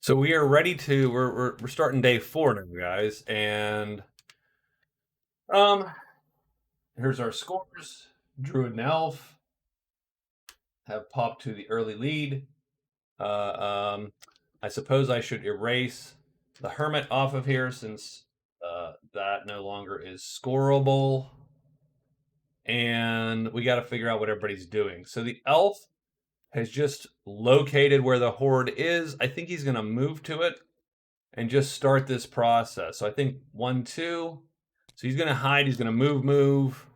So we are ready to we're starting day 4 now, guys, and um here's our scores. Druid and Elf have popped to the early lead. I suppose I should erase the Hermit off of here since that no longer is scoreable, and we got to figure out what everybody's doing. So the Elf has just located where the Horde is. I think he's going to move to it and just start this process. So I think 1, 2. So he's going to hide. He's going to move.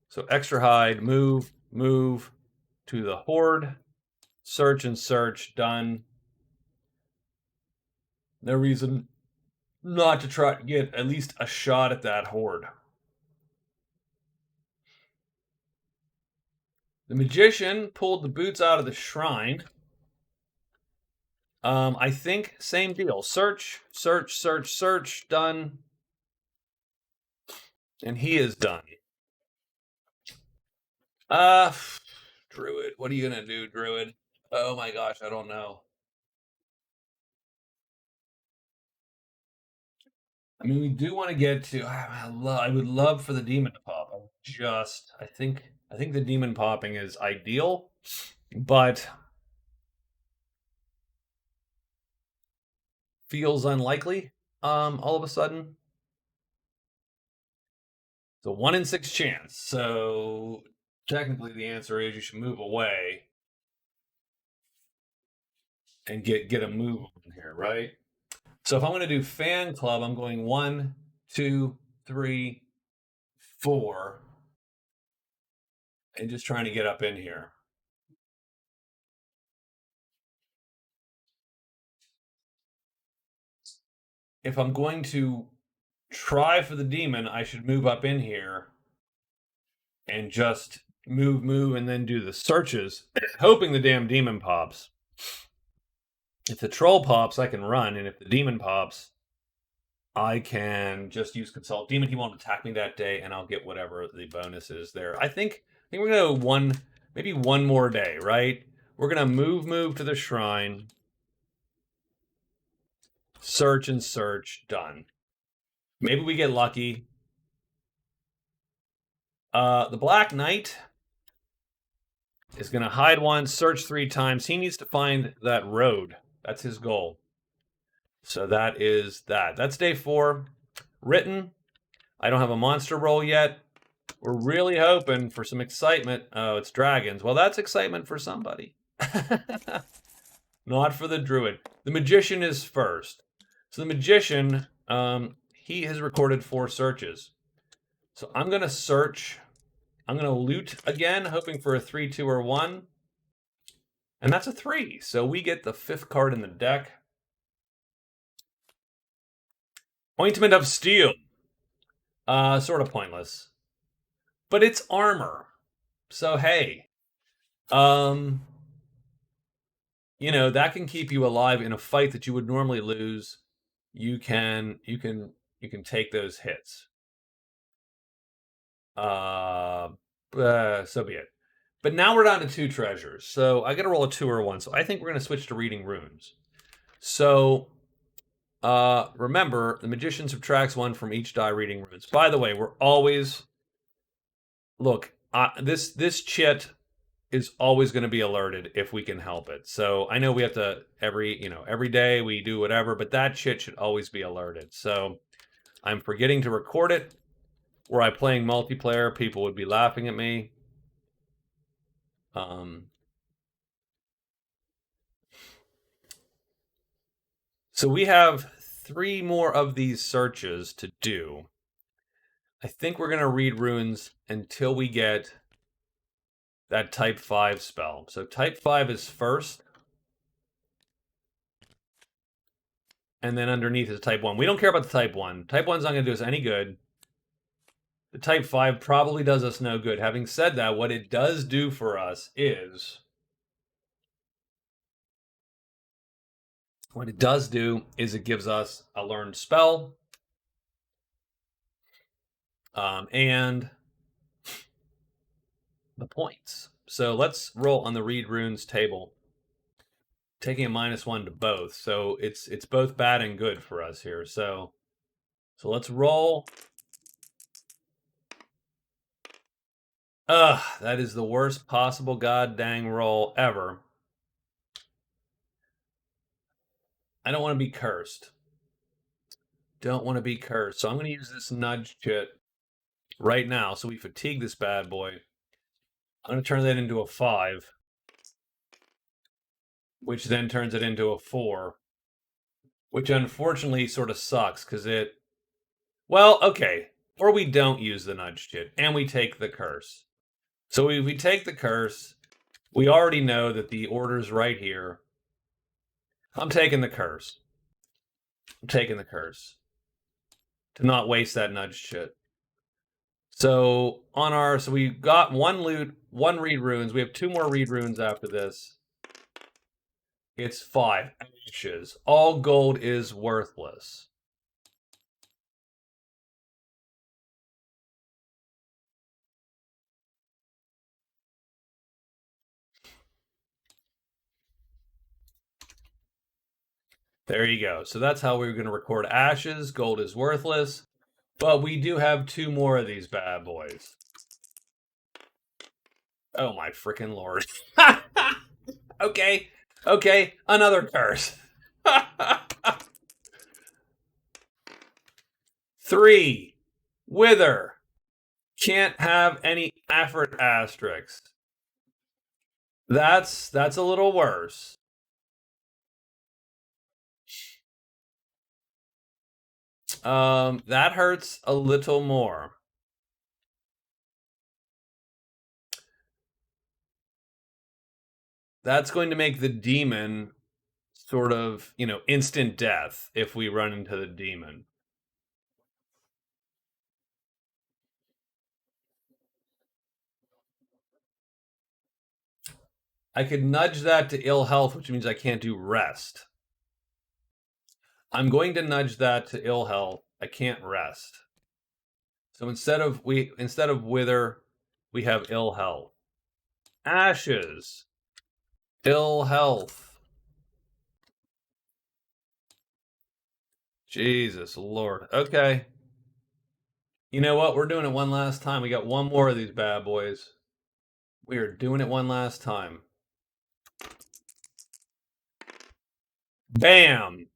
So extra hide, move to the Horde. Search and search, done. No reason not to try to get at least a shot at that Horde. The Magician pulled the boots out of the shrine. I think same deal. Search, done. And he is done. Druid. What are you gonna do, Druid? Oh my gosh, I don't know. I mean, we do want to get to. I would love for the demon to pop. I think the demon popping is ideal, but feels unlikely. All of a sudden, it's a 1 in 6 chance. So technically, the answer is you should move away and get a move on here, right? So if I'm going to do fan club, I'm going 1, 2, 3, 4, and just trying to get up in here. If I'm going to try for the demon, I should move up in here and just move, and then do the searches, hoping the damn demon pops. If the troll pops, I can run, and if the demon pops, I can just use consult demon. He won't attack me that day, and I'll get whatever the bonus is there. I think we're gonna go maybe one more day, right? We're gonna move to the shrine, search and search, done. Maybe we get lucky. The Black Knight is going to hide once, search 3 times. He needs to find that road. That's his goal. So that is that. That's day 4. Written. I don't have a monster roll yet. We're really hoping for some excitement. Oh, it's dragons. Well, that's excitement for somebody. Not for the druid. The magician is first. So the magician, he has recorded 4 searches. So I'm going to search. I'm going to loot again, hoping for a 3, 2, or 1. And that's a 3. So we get the 5th card in the deck. Ointment of Steel. Sort of pointless. But it's armor. So hey. You know, that can keep you alive in a fight that you would normally lose. You can take those hits. So be it. But now we're down to 2 treasures. So I got to roll a 2 or a 1. So I think we're going to switch to reading runes. So remember, the magician subtracts 1 from each die reading runes. By the way, we're always look. This chit is always going to be alerted if we can help it. So I know we have to every day we do whatever, but that shit should always be alerted. So I'm forgetting to record it. Were I playing multiplayer, people would be laughing at me. So we have 3 more of these searches to do. I think we're going to read runes until we get that type 5 spell. So type 5 is first. And then underneath is type 1. We don't care about the type 1. Type 1's not going to do us any good. The type 5 probably does us no good. Having said that, what it does do for us is... What it does do is it gives us a learned spell. And the points. So let's roll on the read runes table taking a -1 to both. So it's both bad and good for us here. So let's roll. Ugh, that is the worst possible god dang roll ever. I don't want to be cursed. Don't want to be cursed. So I'm going to use this nudge chit right now. So we fatigue this bad boy. I'm going to turn that into a 5, which then turns it into a 4, which unfortunately sort of sucks because it. Well, okay. Or we don't use the nudge chit and we take the curse. So we take the curse. We already know that the order's right here. I'm taking the curse. I'm taking the curse. To not waste that nudge chit. So so we got 1 loot, 1 read runes. We have 2 more read runes after this. It's 5 ashes. All gold is worthless. There you go. So that's how we're going to record ashes. Gold is worthless. But we do have 2 more of these bad boys. Oh my freaking lord. Okay. Okay. Another curse. 3. Wither. Can't have any effort asterisks. That's a little worse. That hurts a little more. That's going to make the demon sort of, instant death if we run into the demon. I could nudge that to ill health, which means I can't do rest. I'm going to nudge that to ill health. I can't rest. So instead of wither, we have ill health. Ashes. Ill health. Jesus Lord. Okay. You know what? We're doing it one last time. We got 1 more of these bad boys. We are doing it one last time. Bam!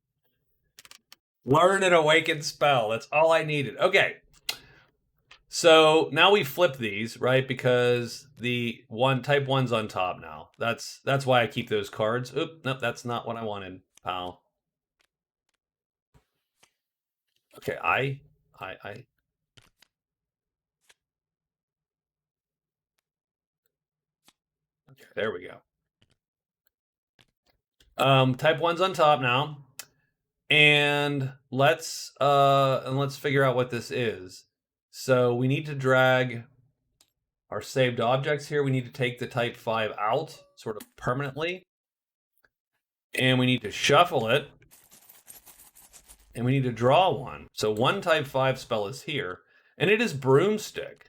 Learn an awakened spell. That's all I needed. Okay. So now we flip these, right? Because the type 1's on top now. That's why I keep those cards. Oop, nope, that's not what I wanted, pal. Okay, I. Okay, there we go. Type 1's on top now. And let's figure out what this is. So we need to drag our saved objects here. We need to take the type 5 out sort of permanently. And we need to shuffle it. And we need to draw one. So 1 type 5 spell is here. And it is Broomstick.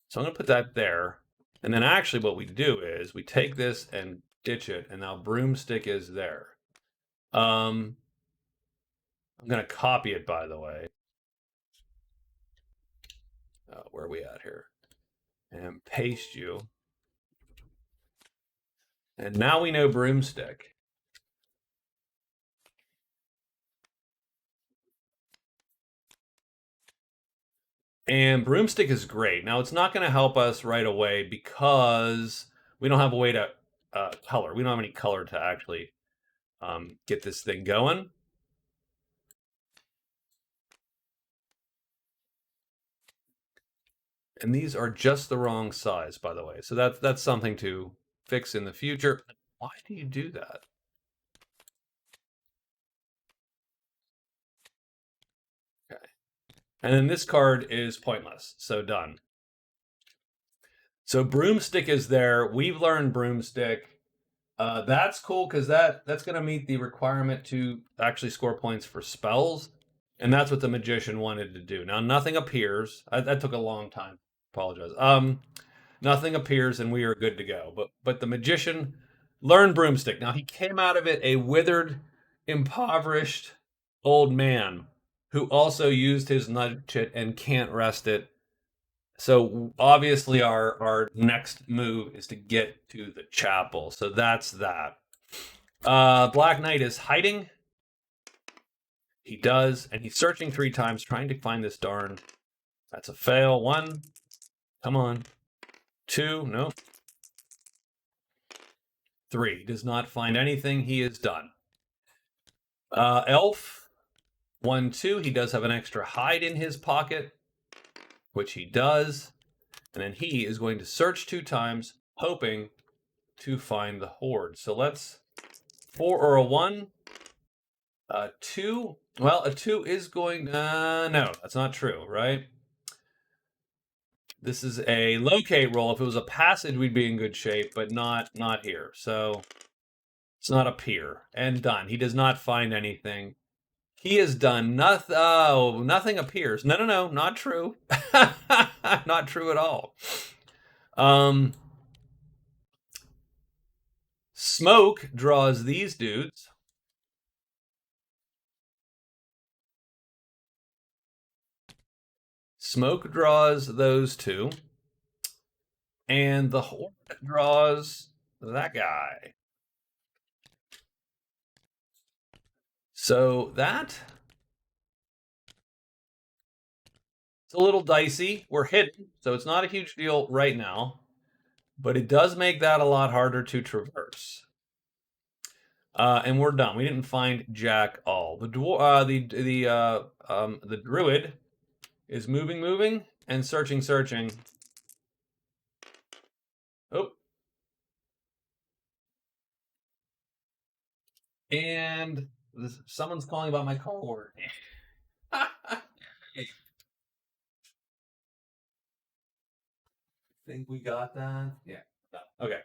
So I'm going to put that there. And then actually what we do is we take this and ditch it. And now Broomstick is there. I'm going to copy it, by the way. Where are we at here? And paste you. And now we know Broomstick. And Broomstick is great. Now, it's not going to help us right away because we don't have a way to color. We don't have any color to actually get this thing going. And these are just the wrong size, by the way. So that's something to fix in the future. Why do you do that? Okay. And then this card is pointless. So done. So Broomstick is there. We've learned Broomstick. That's cool because that's going to meet the requirement to actually score points for spells. And that's what the magician wanted to do. Now, nothing appears. That took a long time. Apologize. Nothing appears, and we are good to go. But the magician learned broomstick. Now he came out of it a withered, impoverished old man who also used his nudge it and can't rest it. So obviously our next move is to get to the chapel. So that's that. Black Knight is hiding. He does, and he's searching 3 times trying to find this darn. That's a fail. 1. Come on. 2. Nope. 3. Does not find anything. He is done. Elf. 1, 2. He does have an extra hide in his pocket, which he does. And then he is going to search 2 times, hoping to find the horde. So let's 4 or a 1. 2. Well, a 2 is going. No, that's not true, right? This is a locate roll. If it was a passage, we'd be in good shape, but not here. So it's not up here. And done. He does not find anything. He has done nothing. Oh, nothing appears. No, not true. Not true at all. Smoke draws these dudes. Smoke draws those 2. And the horde draws that guy. So that it's a little dicey. We're hidden, so it's not a huge deal right now, but it does make that a lot harder to traverse. And we're done. We didn't find jack all. The druid is moving, and searching. Oh. And someone's calling about my cohort. Think we got that? Yeah. Okay.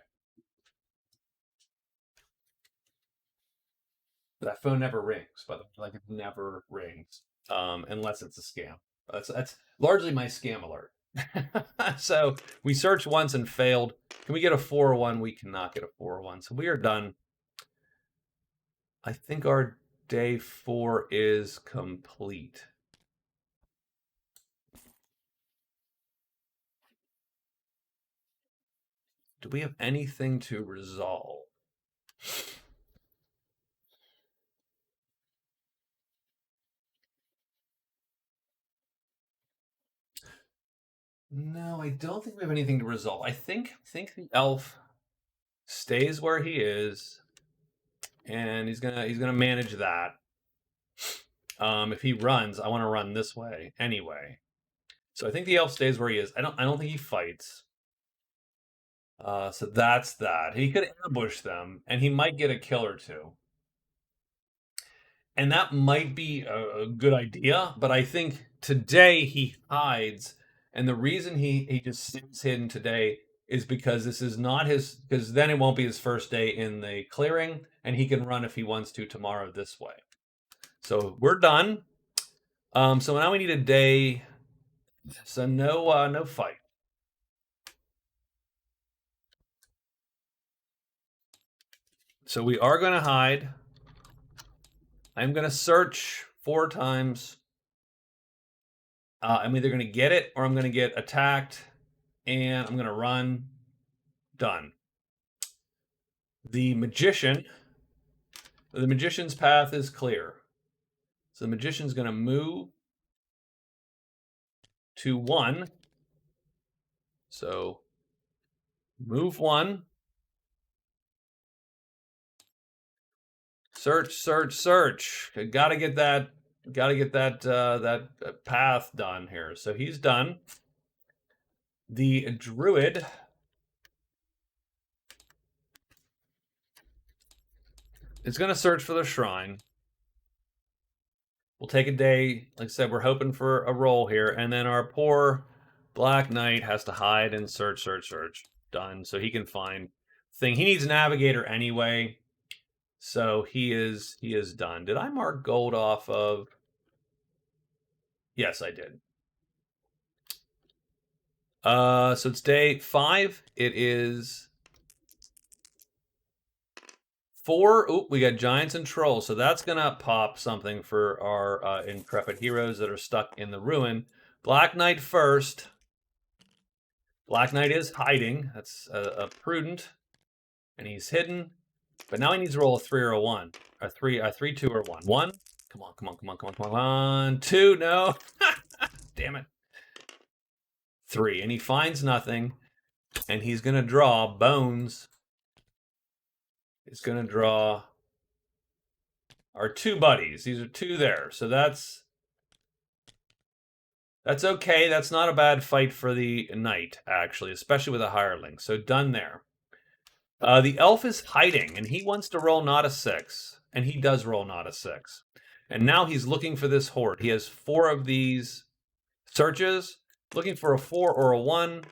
That phone never rings, by the way. Like it never rings, unless it's a scam. That's largely my scam alert. So we searched once and failed. Can we get a 401? We cannot get a 401. So we are done. I think our day 4 is complete. Do we have anything to resolve? No, I don't think we have anything to resolve. I think the elf stays where he is, and he's gonna manage that. If he runs, I want to run this way anyway. So I think the elf stays where he is. I don't think he fights. So that's that. He could ambush them, and he might get a kill or 2. And that might be a good idea, but I think today he hides, and the reason he just stays hidden today is because this is not his, because then it won't be his first day in the clearing, and he can run if he wants to tomorrow this way. So we're done. So now we need a day. So no fight. So we are going to hide. I'm going to search 4 times. I'm either going to get it or I'm going to get attacked, and I'm going to run. Done. The magician's path is clear. So the magician's going to move to 1. So move 1. Search. Gotta get that path done here. So he's done. The druid is going to search for the shrine. We'll take a day. Like I said, we're hoping for a roll here. And then our poor Black Knight has to hide and search. Done. So he can find thing. He needs navigator anyway. So he is done. Did I mark gold off of? Yes, I did. So it's day 5. It is 4. Oop, we got giants and trolls. So that's going to pop something for our intrepid heroes that are stuck in the ruin. Black Knight first. Black Knight is hiding. That's a prudent. And he's hidden. But now he needs to roll a 3 or a 1. A 3, 2, or 1. 1. Come on, come on, come on, come on, come on. 2, no. Damn it. 3. And he finds nothing. And he's going to draw bones. He's going to draw our 2 buddies. These are 2 there. So that's okay. That's not a bad fight for the knight, actually, especially with a hireling. So done there. The elf is hiding, and he wants to roll not a 6. And he does roll not a 6. And now he's looking for this horde. He has 4 of these searches, looking for a 4 or a 1.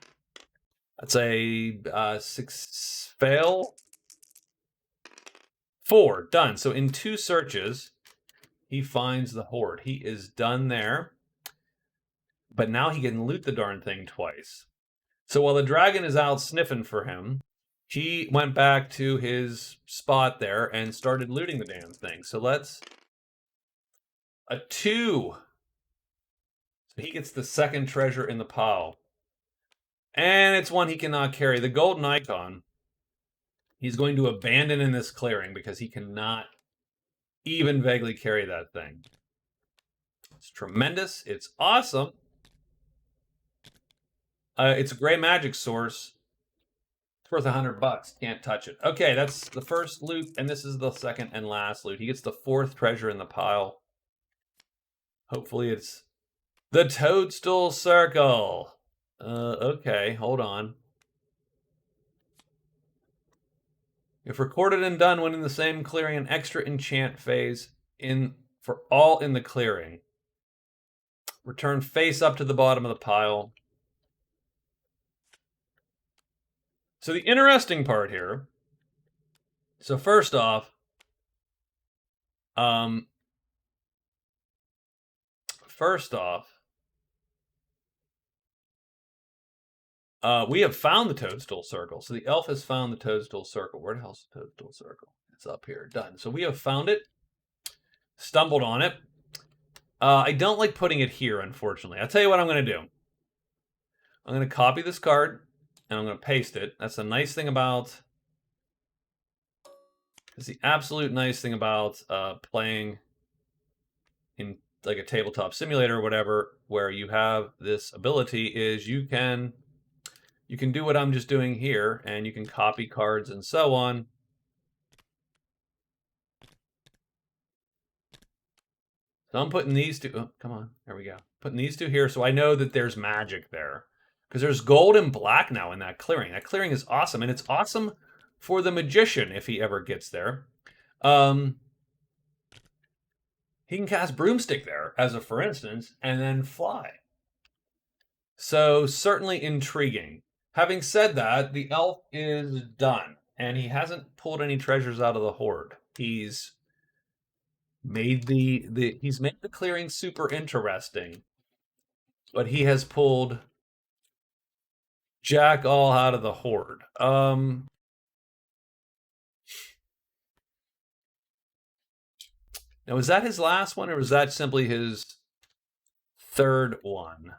That's a 6 fail. 4, done. So in 2 searches, he finds the horde. He is done there. But now he can loot the darn thing twice. So while the dragon is out sniffing for him, he went back to his spot there and started looting the damn thing. So let's... A 2. So he gets the 2nd treasure in the pile. And it's one he cannot carry. The golden icon, he's going to abandon in this clearing because he cannot even vaguely carry that thing. It's tremendous. It's awesome. It's a gray magic source. It's worth $100. Can't touch it. Okay, that's the first loot, and this is the 2nd and last loot. He gets the 4th treasure in the pile. Hopefully it's the Toadstool Circle. Okay, hold on. If recorded and done when in the same clearing, an extra enchant phase for all in the clearing. Return face up to the bottom of the pile. So the interesting part here. So first off, we have found the Toadstool Circle. So the elf has found the Toadstool Circle. Where the hell's the Toadstool Circle? It's up here. Done. So we have found it. Stumbled on it. I don't like putting it here, unfortunately. I'll tell you what I'm going to do. I'm going to copy this card, and I'm going to paste it. That's the nice thing about... It's the absolute nice thing about playing in like a tabletop simulator or whatever, where you have this ability is you can do what I'm just doing here, and you can copy cards and so on. So I'm putting these 2, oh, come on, there we go. Putting these 2 here so I know that there's magic there. Because there's gold and black now in that clearing. That clearing is awesome, and it's awesome for the magician if he ever gets there. He can cast Broomstick there, as a for instance, and then fly. So certainly intriguing. Having said that, the elf is done, and he hasn't pulled any treasures out of the horde. He's made he's made the clearing super interesting, but he has pulled jack all out of the horde. Now, was that his last one, or was that simply his 3rd one?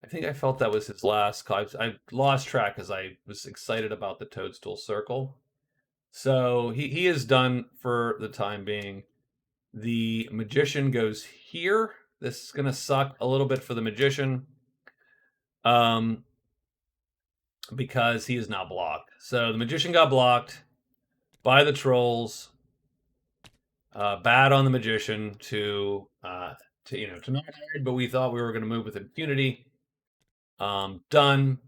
I think I felt that was his last. I lost track because I was excited about the Toadstool Circle. So he is done for the time being. The magician goes here. This is going to suck a little bit for the magician. Because he is now blocked. So the magician got blocked by the trolls. Bad on the magician to not hide, but we thought we were going to move with impunity. Done.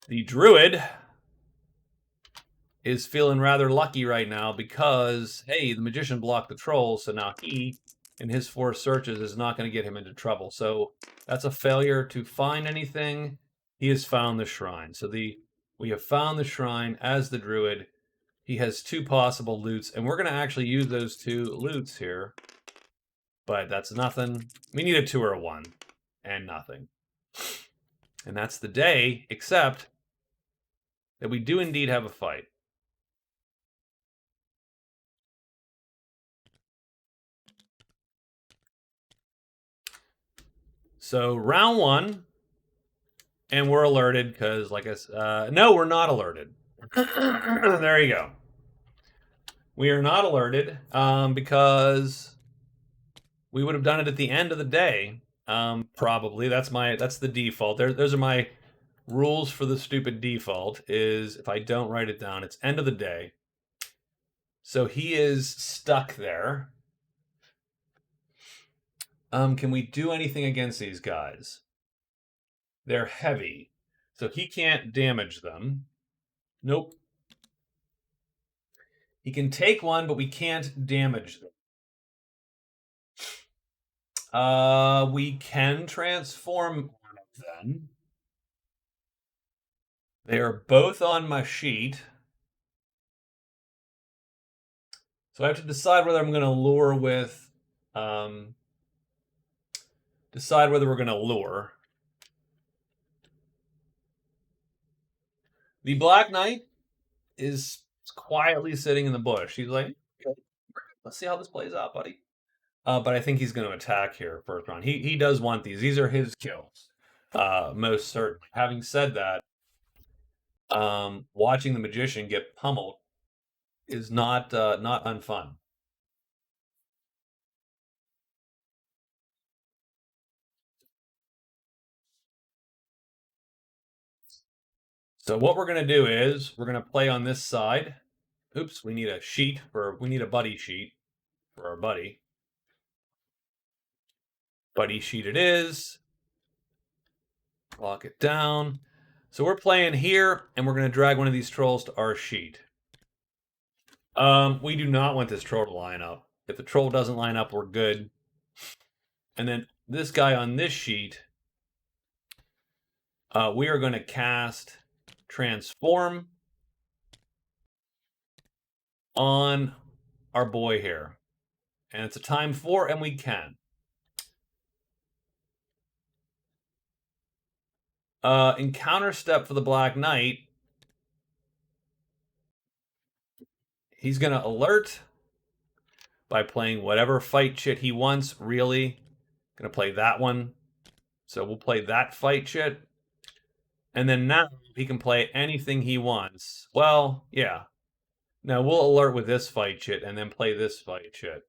The Druid is feeling rather lucky right now because, hey, the magician blocked the trolls, so now he, in his 4 searches, is not going to get him into trouble. So that's a failure to find anything. He has found the shrine. So we have found the shrine as the Druid. He has 2 possible loots, and we're going to actually use those 2 loots here. But that's nothing. We need a 2 or a 1, and nothing. And that's the day, except that we do indeed have a fight. So round 1, and we're alerted because, like I said, no, we're not alerted. There you go. We are not alerted because we would have done it at the end of the day. Probably that's the default. Those are my rules for the stupid default. Is if I don't write it down, it's end of the day. So he is stuck there. Can we do anything against these guys? They're heavy, so he can't damage them. Nope. He can take one, but we can't damage them. We can transform one of them. They are both on my sheet. So I have to decide whether I'm going to lure with, decide whether we're going to lure. The Black Knight is quietly sitting in the bush. He's like, okay, let's see how this plays out, buddy. But I think he's going to attack here first round. He does want these. These are his kills, most certainly. Having said that, watching the magician get pummeled is not unfun. So what we're going to do is we're going to play on this side. Oops, we need a buddy sheet for our buddy. Buddy sheet it is. Lock it down. So we're playing here, and we're going to drag one of these trolls to our sheet. We do not want this troll to line up. If the troll doesn't line up, we're good. And then this guy on this sheet, we are going to cast Transform on our boy here. And it's a time 4, and we can. Encounter step for the Black Knight. He's going to alert by playing whatever fight chit he wants, really. Going to play that one. So we'll play that fight chit. And then now he can play anything he wants. Well, yeah. Now we'll alert with this fight chit and then play this fight chit.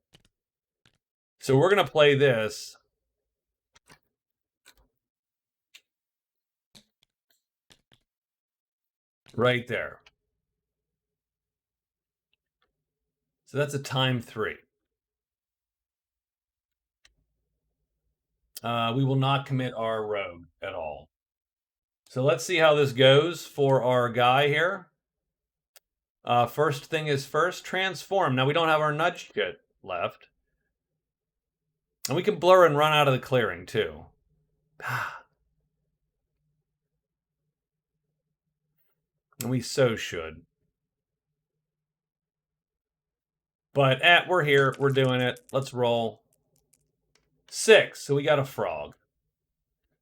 So we're going to play this. Right there. So that's a time 3. We will not commit our rogue at all. So let's see how this goes for our guy here. First thing is first, transform. Now we don't have our nudge kit left. And we can blur and run out of the clearing too. And we so should. But we're here. We're doing it. Let's roll. 6. So we got a frog.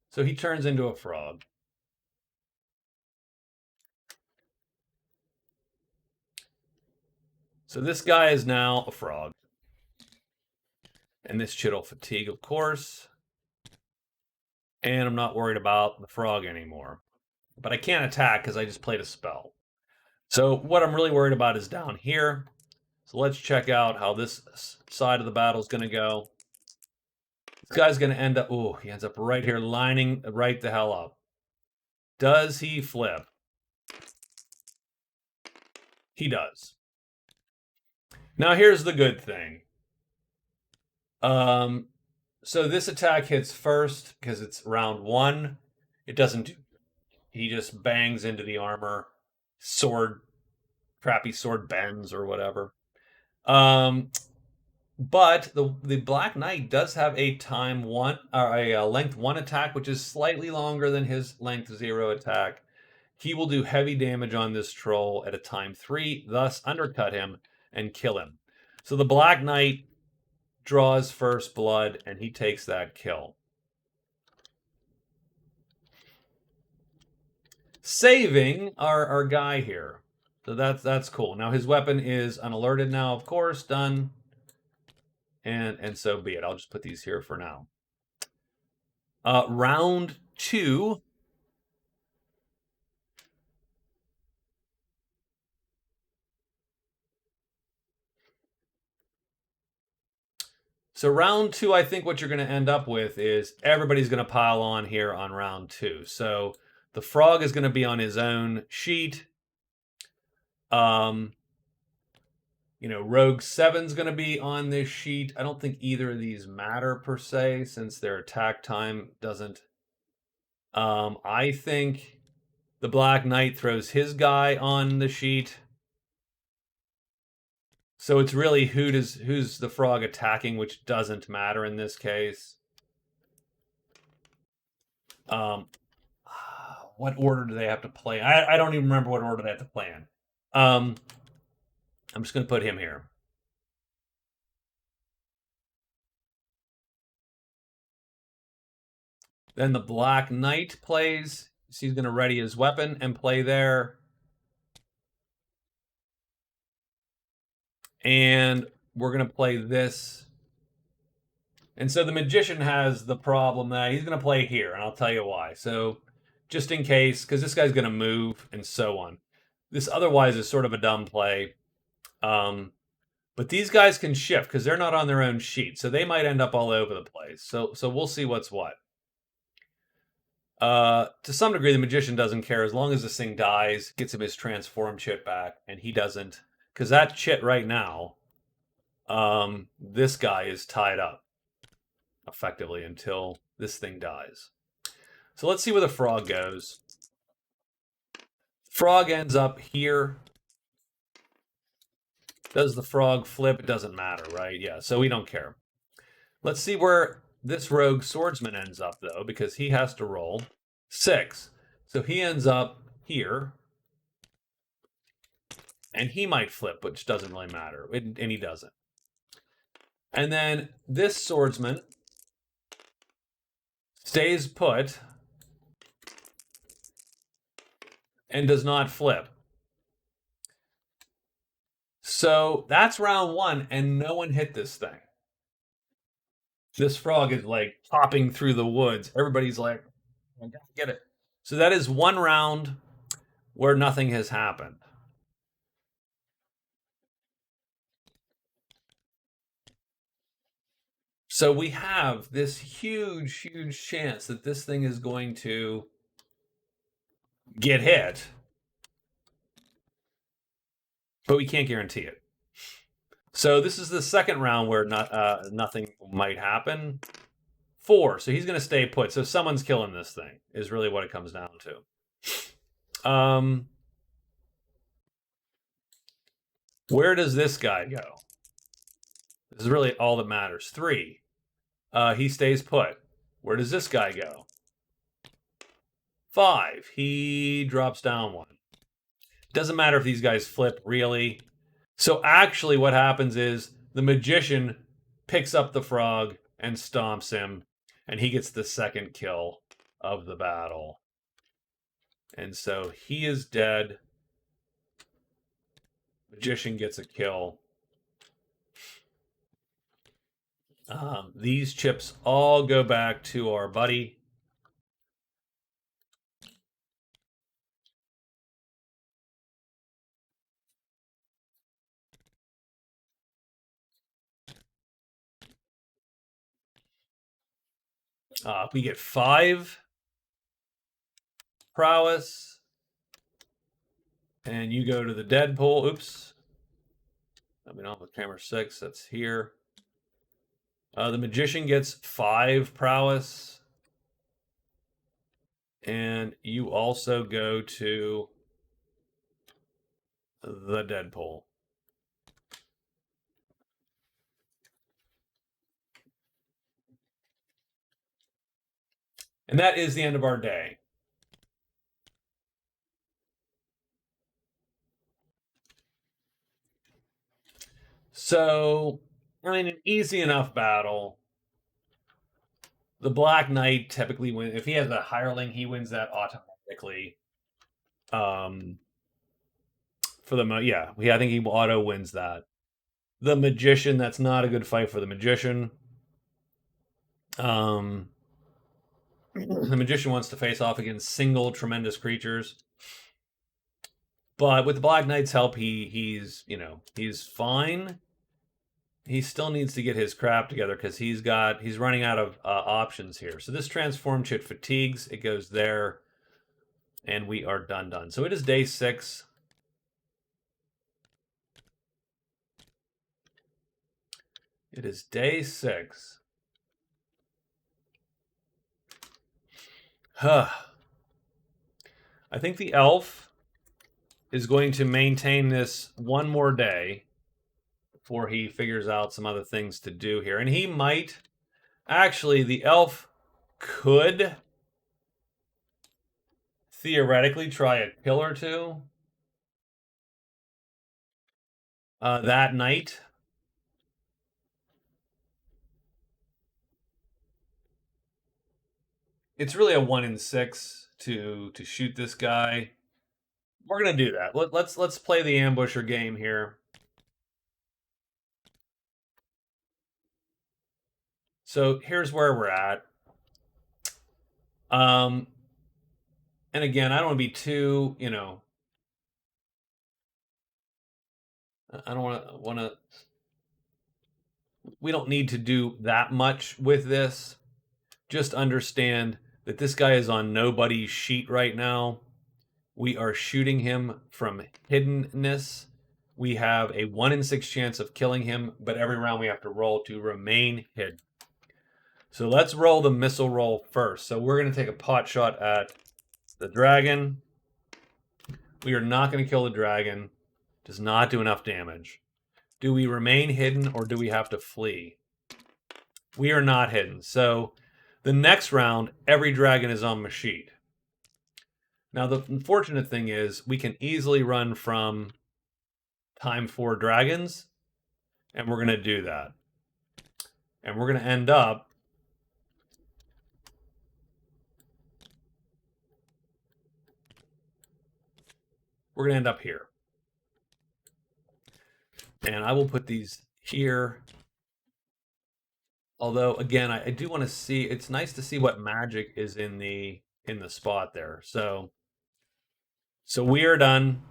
So he turns into a frog. So this guy is now a frog. And this chit'll fatigue, of course. And I'm not worried about the frog anymore. But I can't attack because I just played a spell. So what I'm really worried about is down here. So let's check out how this side of the battle is going to go. This guy's going to end up... Ooh, he ends up right here, lining right the hell up. Does he flip? He does. Now here's the good thing. So this attack hits first because it's round 1. It doesn't do... He just bangs into the armor. Crappy sword bends or whatever. But the Black Knight does have a time 1 or a length 1 attack, which is slightly longer than his length 0 attack. he will do heavy damage on this troll at a time 3, thus undercut him and kill him. So the Black Knight draws first blood, and he takes that kill. Saving our guy here. So that's cool. Now his weapon is unalerted now, of course, done. And so be it. I'll just put these here for now. Round 2. So round 2, I think what you're going to end up with is everybody's going to pile on here on round 2. So the frog is going to be on his own sheet. Rogue 7's going to be on this sheet. I don't think either of these matter per se, since their attack time doesn't. I think the Black Knight throws his guy on the sheet. So it's really who's the frog attacking, which doesn't matter in this case. What order do they have to play? I don't even remember what order they have to play in. I'm just going to put him here. Then the Black Knight plays. So he's going to ready his weapon and play there. And we're going to play this. And so the Magician has the problem that he's going to play here, and I'll tell you why. So just in case, because this guy's going to move and so on. This otherwise is sort of a dumb play. But these guys can shift because they're not on their own sheet. So they might end up all over the place. So we'll see what's what. To some degree, the Magician doesn't care as long as this thing dies, gets him his transform chit back, and he doesn't. Because that chit right now, this guy is tied up effectively until this thing dies. So let's see where the frog goes. Frog ends up here. Does the frog flip? It doesn't matter, right? Yeah, so we don't care. Let's see where this rogue swordsman ends up, though, because he has to roll 6. So he ends up here. And he might flip, which doesn't really matter. And he doesn't. And then this swordsman stays put and does not flip. So that's round 1, and no one hit this thing. This frog is like hopping through the woods. Everybody's like, I gotta get it. So that is 1 round where nothing has happened. So we have this huge, huge chance that this thing is going to get hit, but we can't guarantee it. So this is the second round where nothing might happen. 4, so he's going to stay put. So someone's killing this thing is really what it comes down to. Where does this guy go? This is really all that matters. 3. He stays put. Where does this guy go? 5. He drops down 1. Doesn't matter if these guys flip, really. So actually what happens is the Magician picks up the frog and stomps him, and he gets the second kill of the battle. And so he is dead. Magician gets a kill. These chips all go back to our buddy. We get 5 prowess. And you go to the Deadpool. Oops. I've been on with camera 6. That's here. The Magician gets 5 prowess. And you also go to the Deadpool. And that is the end of our day. So, I mean, an easy enough battle. The Black Knight typically wins. If he has a hireling, he wins that automatically. For the I think he auto wins that. The Magician, that's not a good fight for the Magician. The Magician wants to face off against single tremendous creatures. But with the Black Knight's help, he's fine. He still needs to get his crap together because he's running out of options here. So this transform chit fatigues. It goes there, and we are done. So it is day 6. It is day 6. I think the elf is going to maintain this one more day before he figures out some other things to do here. And he might... Actually, the elf could theoretically try a kill or two that night. It's really a 1 in 6 to shoot this guy. We're gonna do that. Let's play the ambusher game here. So here's where we're at. And again, I don't want to be too, I don't want to. We don't need to do that much with this. Just understand that this guy is on nobody's sheet right now. We are shooting him from hiddenness. We have a 1 in 6 chance of killing him, but every round we have to roll to remain hidden. So let's roll the missile roll first. So we're going to take a pot shot at the dragon. We are not going to kill the dragon. Does not do enough damage. Do we remain hidden or do we have to flee? We are not hidden. So the next round, every dragon is on my sheet. Now, the unfortunate thing is we can easily run from time 4 dragons, and we're going to do that. And we're going to end up here. And I will put these here. Although, again, I do want to see, it's nice to see what magic is in the spot there. So we are done.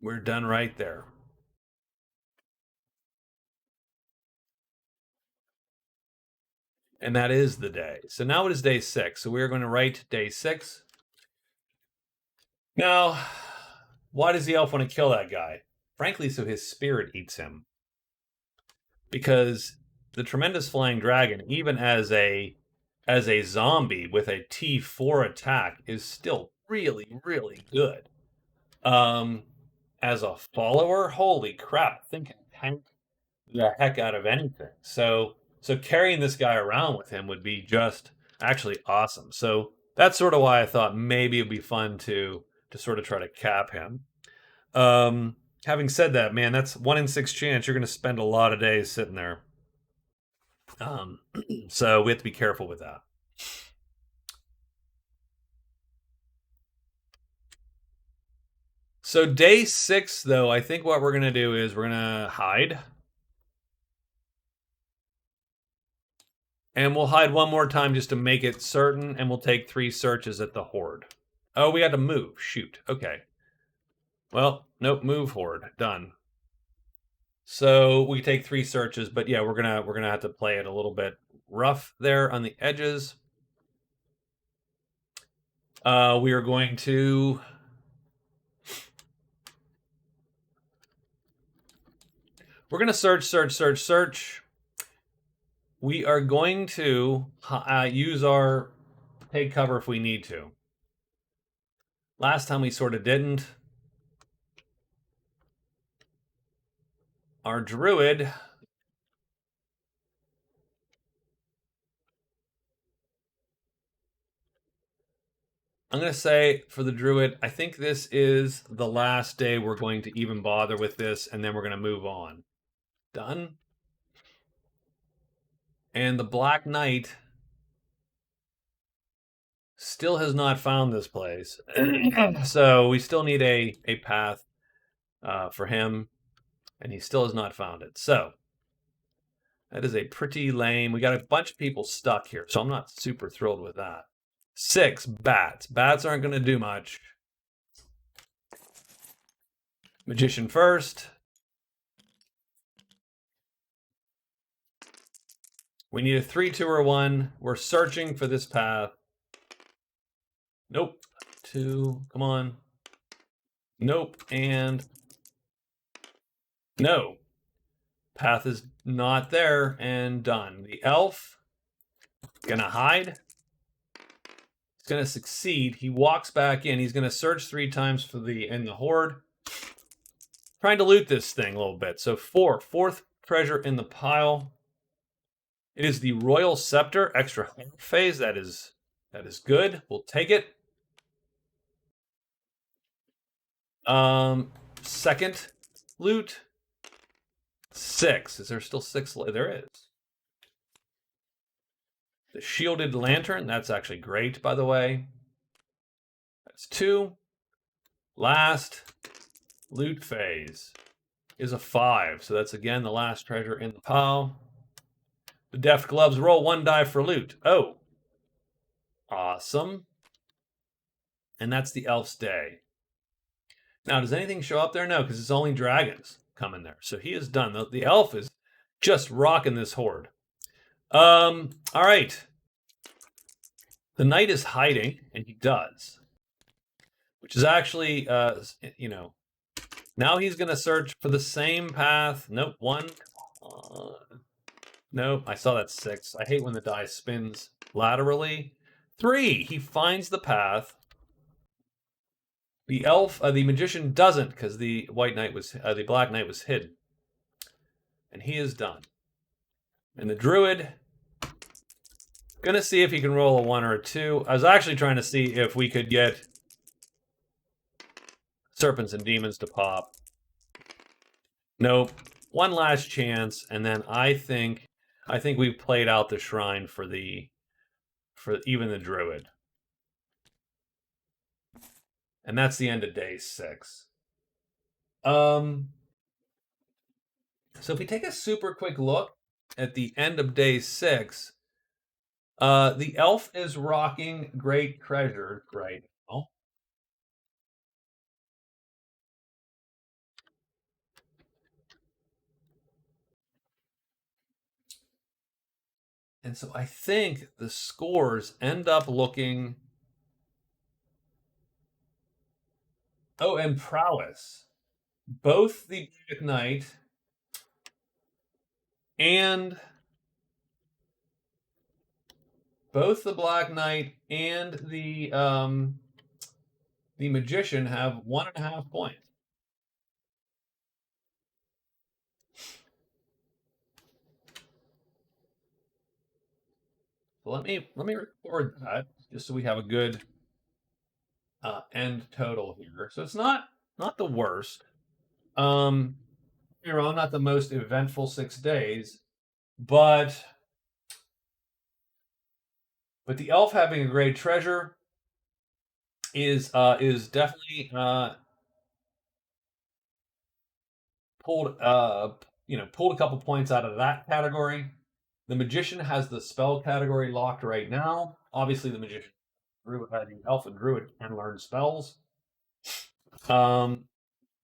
We're done right there. And that is the day. So now it is day 6. So we're going to write day 6. Now, why does the elf want to kill that guy? Frankly, so his spirit eats him. Because the tremendous flying dragon, even as a zombie with a T4 attack, is still really, really good. As a follower, holy crap, think can tank the heck out of anything. So carrying this guy around with him would be just actually awesome. So that's sort of why I thought maybe it'd be fun to sort of try to cap him. Having said that, man, that's 1 in 6 chance. You're going to spend a lot of days sitting there. So we have to be careful with that. So day 6, though, I think what we're going to do is we're going to hide. And we'll hide one more time just to make it certain, and we'll take 3 searches at the horde. Oh, we had to move. Shoot. Okay. Well, nope, move horde. Done. So we take 3 searches, but yeah, we're gonna have to play it a little bit rough there on the edges. We are going to search. We are going to use our take cover if we need to. Last time we sort of didn't. Our druid I'm going to say for the Druid, I think this is the last day we're going to even bother with this, and then we're going to move on. Done. And the Black Knight still has not found this place. So we still need a path for him, and he still has not found it. So that is a pretty lame. We got a bunch of people stuck here, so I'm not super thrilled with that. 6, bats. Bats aren't going to do much. Magician first. We need a 3, 2, or 1. We're searching for this path. Nope. 2. Come on. Nope. And no. Path is not there, and done. The elf gonna hide. He's gonna succeed. He walks back in. He's gonna search 3 times for the horde. Trying to loot this thing a little bit. So 4, fourth treasure in the pile. It is the Royal Scepter, extra phase. That is good. We'll take it. Second loot. 6. Is there still 6? There is. The Shielded Lantern. That's actually great, by the way. That's 2. Last loot phase is a 5. So that's, again, the last treasure in the pile. The Deft Gloves. Roll 1 die for loot. Oh. Awesome. And that's the Elf's Day. Now, does anything show up there? No, because it's only dragons coming there. So he is done. The elf is just rocking this horde. All right. The knight is hiding, and he does. Which is actually, now he's going to search for the same path. Nope, 1. Nope, I saw that 6. I hate when the die spins laterally. 3, he finds the path. The elf, the magician doesn't, because the Black Knight was hidden. And he is done. And the Druid, gonna see if he can roll a 1 or a 2. I was actually trying to see if we could get Serpents and Demons to pop. Nope. One last chance, and then I think we've played out the shrine for even the Druid. And that's the end of day 6. So if we take a super quick look at the end of day 6, the elf is rocking great treasure right now. And so I think the scores end up looking... Oh, and prowess. Both the Black Knight and the magician have 1.5 points. So let me record that just so we have a good end total here. So it's not the worst. Not the most eventful 6 days, but the elf having a great treasure is definitely pulled a couple points out of that category. The magician has the spell category locked right now. Obviously, the magician, the elf and druid can learn spells. And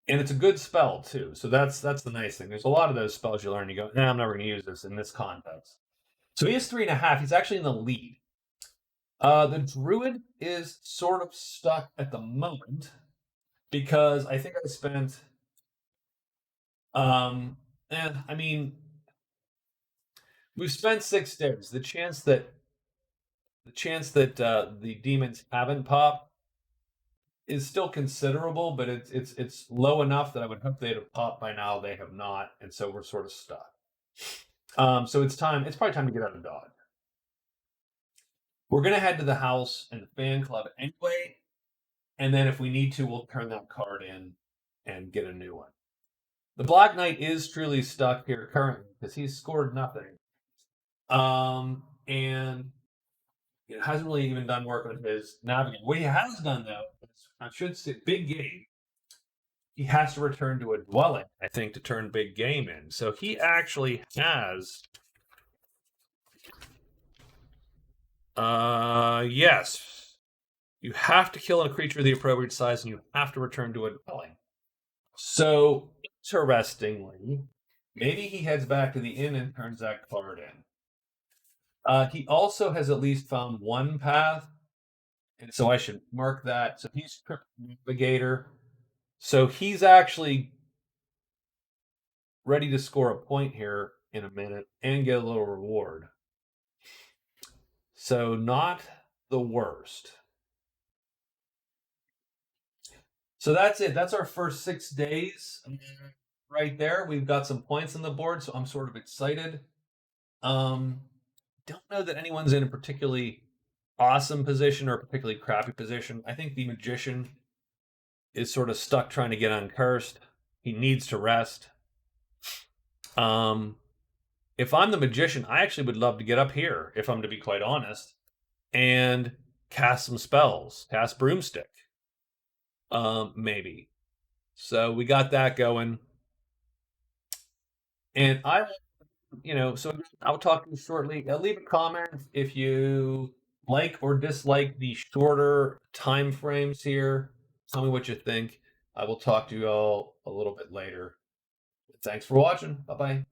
it's a good spell too. So that's the nice thing. There's a lot of those spells you learn. You go, I'm never going to use this in this context. So he is 3.5. He's actually in the lead. The druid is sort of stuck at the moment because I think I spent. We've spent 6 days. The chance that the demons haven't popped is still considerable, but it's low enough that I would hope they'd have popped by now. They have not, and so we're sort of stuck. So it's probably time to get out of Dodge. We're gonna head to the house and the fan club anyway, And then if we need to, we'll turn that card in and get a new one. The Black Knight is truly stuck here currently because he's scored nothing. And it hasn't really even done work on his navigator. What he has done, though, I should say, big game. He has to return to a dwelling, I think, to turn big game in. So he actually has. Yes. You have to kill a creature of the appropriate size, and you have to return to a dwelling. So, interestingly, maybe he heads back to the inn and turns that card in. He also has at least found one path, and so I should mark that. So he's Crypt Navigator. So he's actually ready to score a point here in a minute and get a little reward. So not the worst. So that's it. That's our first 6 days right there. We've got some points on the board, so I'm sort of excited. Don't know that anyone's in a particularly awesome position or a particularly crappy position. I think the Magician is sort of stuck trying to get uncursed. He needs to rest. If I'm the Magician, I actually would love to get up here, if I'm to be quite honest, and cast some spells, cast Broomstick. Maybe. So we got that going. And so I'll talk to you shortly. Leave a comment if you like or dislike the shorter time frames here. Tell me what you think. I will talk to you all a little bit later. Thanks for watching. Bye-bye.